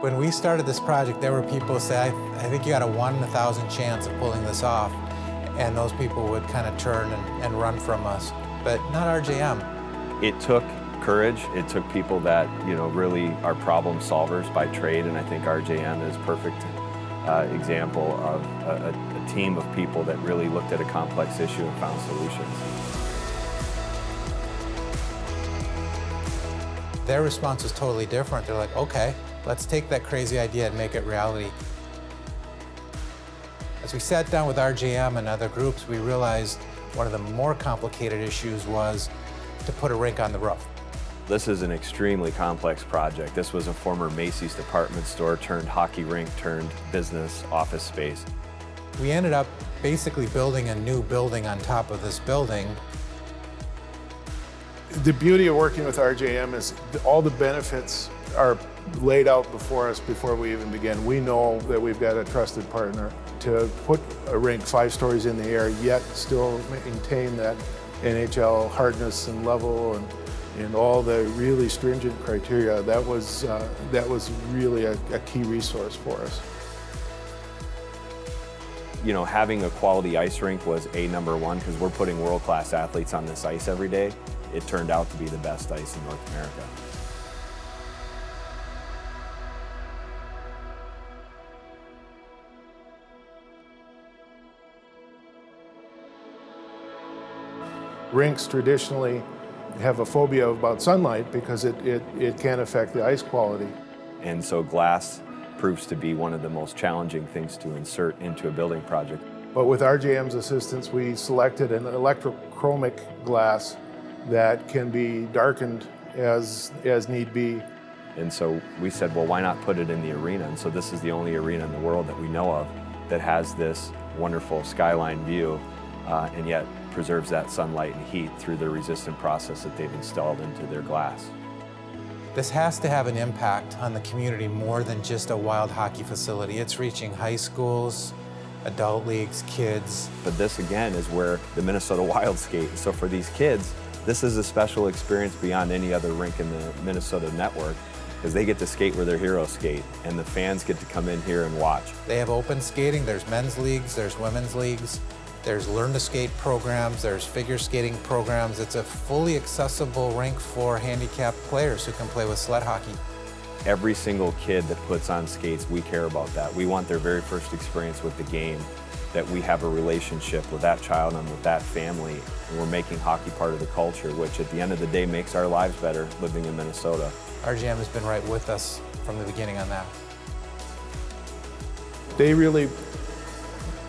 When we started this project, there were people who say, I think you got a 1 in 1,000 chance of pulling this off. And those people would kind of turn and run from us, but not RJM. It took courage. It took people that, really are problem solvers by trade, and I think RJM is a perfect example of a team of people that really looked at a complex issue and found solutions. Their response was totally different. They're like, okay, let's take that crazy idea and make it reality. As we sat down with RJM and other groups, we realized one of the more complicated issues was to put a rink on the roof. This is an extremely complex project. This was a former Macy's department store turned hockey rink turned business office space. We ended up basically building a new building on top of this building. The beauty of working with RJM is all the benefits are laid out before us before we even begin. We know that we've got a trusted partner to put a rink 5 stories in the air, yet still maintain that NHL hardness and level and all the really stringent criteria. That was really a key resource for us. Having a quality ice rink was #1 because we're putting world-class athletes on this ice every day. It turned out to be the best ice in North America. Rinks traditionally have a phobia about sunlight because it can affect the ice quality. And so glass proves to be one of the most challenging things to insert into a building project. But with RJM's assistance, we selected an electrochromic glass that can be darkened as need be. And so we said, well, why not put it in the arena? And so this is the only arena in the world that we know of that has this wonderful skyline view and yet preserves that sunlight and heat through the resistant process that they've installed into their glass. This has to have an impact on the community more than just a wild hockey facility. It's reaching high schools, adult leagues, kids. But this again is where the Minnesota Wild skate. So for these kids, this is a special experience beyond any other rink in the Minnesota network because they get to skate where their heroes skate and the fans get to come in here and watch. They have open skating, there's men's leagues, there's women's leagues. There's learn to skate programs, there's figure skating programs. It's a fully accessible rink for handicapped players who can play with sled hockey. Every single kid that puts on skates, we care about that. We want their very first experience with the game, that we have a relationship with that child and with that family, and we're making hockey part of the culture, which at the end of the day makes our lives better living in Minnesota. RJM has been right with us from the beginning on that. They really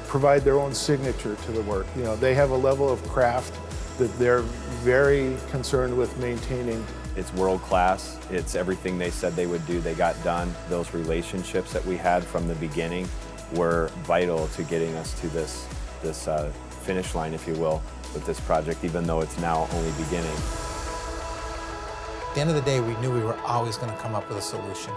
provide their own signature to the work. They have a level of craft that they're very concerned with maintaining. It's world class. It's everything they said they would do, they got done. Those relationships that we had from the beginning were vital to getting us to this finish line, if you will, with this project, even though it's now only beginning. At the end of the day, we knew we were always going to come up with a solution.